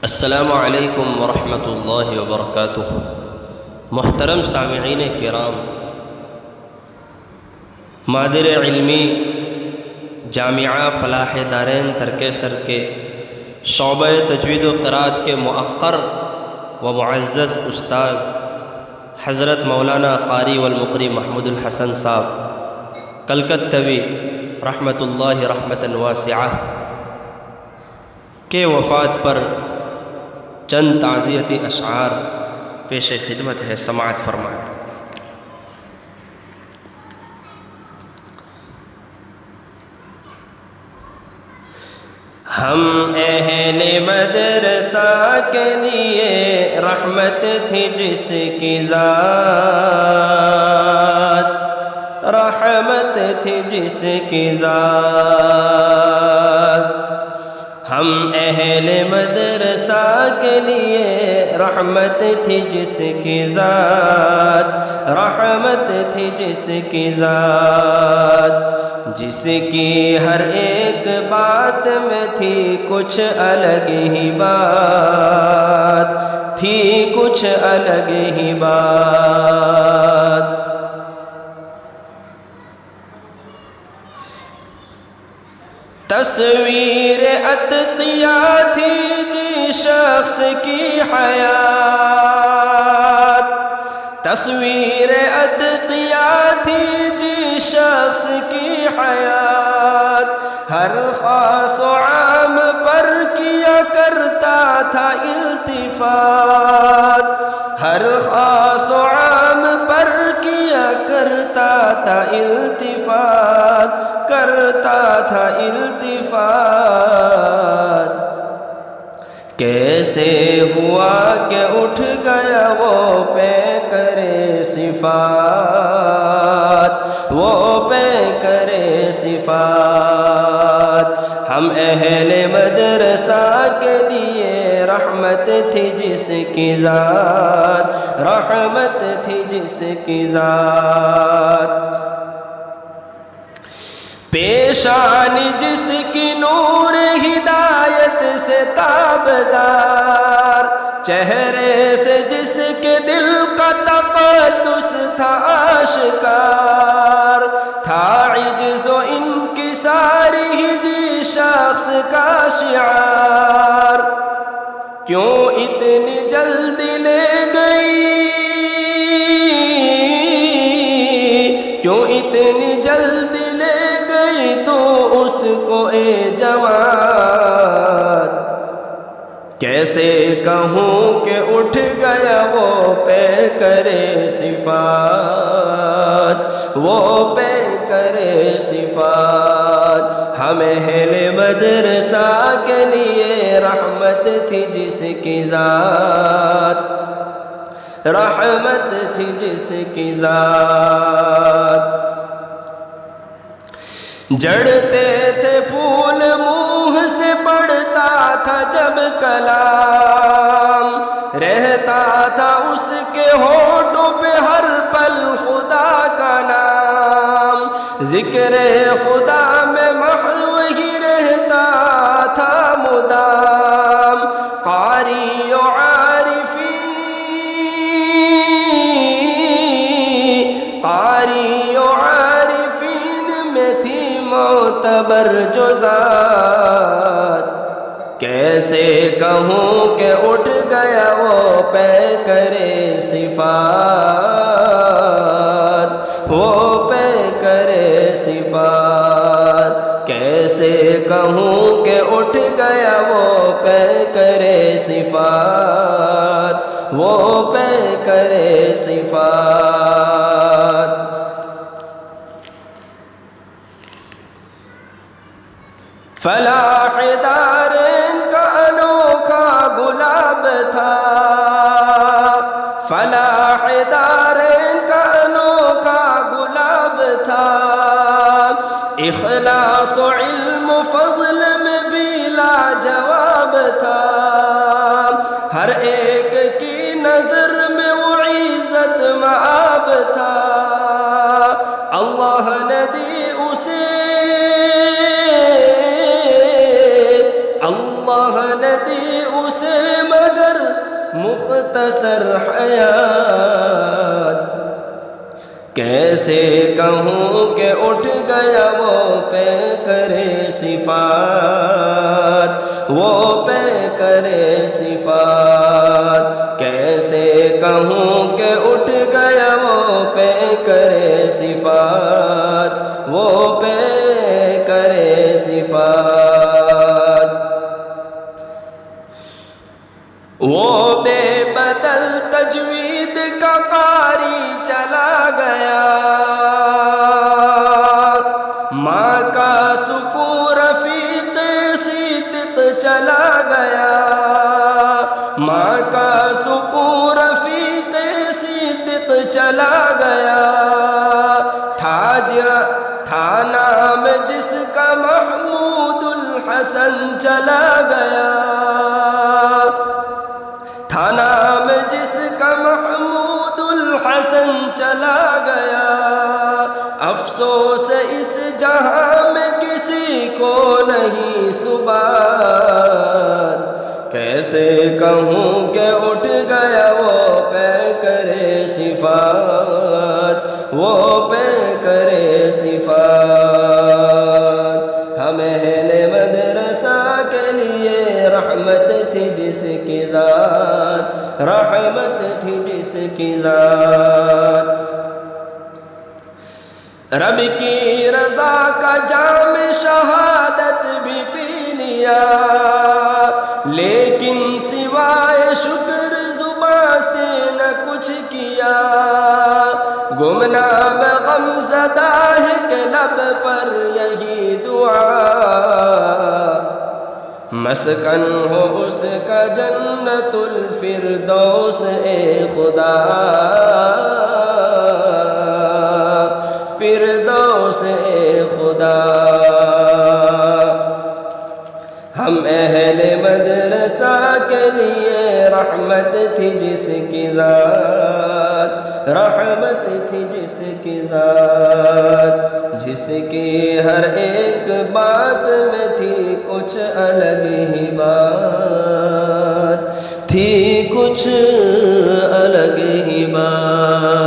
السلام علیکم ورحمۃ اللہ وبرکاتہ۔ محترم سامعین کرام، مادر علمی جامعہ فلاح دارین ترکیسر کے شعبہ تجوید و قرات کے مؤقر و معزز استاذ حضرت مولانا قاری والمقری محمود الحسن صاحب کلکتوی رحمۃ اللہ رحمتً واسعہ کے وفات پر چند تعزیتی اشعار پیش خدمت ہے، سماعت فرمائیں۔ ہم اہل مدرسہ کے لیے رحمت تھی جس کی ذات، رحمت تھی جس کی ذات۔ ہم اہل مدرسہ کے لیے رحمت تھی جس کی ذات، رحمت تھی جس کی ذات، جس کی ہر ایک بات میں تھی کچھ الگ ہی بات، تھی کچھ الگ ہی بات۔ تصویر اتقیاء تھی جس شخص کی حیات، تصویر اتقیاء تھی جس شخص کی حیات، ہر خاص و عام پر کیا کرتا تھا التفات، ہر خاص و عام پر کیا کرتا تھا التفات، کرتا تھا التفات۔ کیسے ہوا کہ اٹھ گیا وہ پیکر صفات، وہ پیکر صفات۔ ہم اہل مدرسہ کے لیے رحمت تھی جس کی ذات، رحمت تھی جس کی ذات۔ پیشانی جس کی نور ہدایت سے تابدار، چہرے سے جس کے دل کا تقدس تھا آشکار، تھا عجز و انکسار ہی جس شخص کا شعار۔ کیوں اتنی جلدی لے گئی، کیوں اتنی جلدی لے گئی تو اس کو اے جماعت، کیسے کہوں کہ اٹھ گیا وہ پیکر صفات، وہ پیکر صفات۔ ہم اہل مدرسہ کے لیے رحمت تھی جس کی ذات، رحمت تھی جس کی ذات۔ جڑتے تھے پھول منہ سے پڑتا تھا جب کلام، رہتا تھا اس کے ہونٹوں پہ ہر پل خدا کا نام، ذکر خدا میں محض وہی رہتا تھا مدام۔ قاری و عارفی، قاری و عارفین میں تھی معتبر جو ذات، کیسے کہوں کہ اٹھ گیا وہ پیکر صفات، وہ پیکر صفات۔ کیسے کہوں کہ اٹھ گیا وہ پیکر صفات، وہ پیکر صفات۔ فلاح دارین کا انوکھا گلاب تھا، فلاح دارین کا انوکھا گلاب تھا، اخلاص و علم و فضل میں بھی لاجواب تھا، ہر ایک کی نظر میں وہ عزت مآب تھا، اللہ نے دی اسے، اللہ نے دی تھی اسے مگر مختصر حیات، کیسے کہوں کہ اٹھ گیا وہ پہ کرے صفات، وہ پہ کرے صفات، کیسے کہوں کہ اٹھ گیا وہ پہ کرے صفات، وہ پہ کرے صفات۔ وہ بے بدل تجوید کا قاری چلا گیا، ماں کا سکون رفیق صدق چلا گیا، ماں کا سکون رفیق صدق چلا گیا، تھا نام جس کا محمود الحسن چلا گیا، تھا نام جس کا محمود الحسن چلا گیا، افسوس اس جہاں میں کسی کو نہیں ثبات، کیسے کہوں کہ اٹھ گیا وہ پہ کرے صفات، وہ پہ کرے صفات۔ ہم اہل مدرسہ کے لیے رحمت تھی جس کی ذات، رحمت تھی جس کی ذات، رب کی رضا کا جام شہادت بھی پی لیا، لیکن سوائے شکر زباں سے نہ کچھ کیا، گمنام غم زدہ ہے کہ لب پر یہی دعا، مسکن ہو اس کا جنت الفردوس اے خدا، فردوس اے خدا۔ ہم اہل مدرسہ کے لیے رحمت تھی جس کی ذات، رحمت تھی جس کی ذات، جس کی ہر ایک بات میں تھی کچھ الگ ہی بات، تھی کچھ الگ ہی بات۔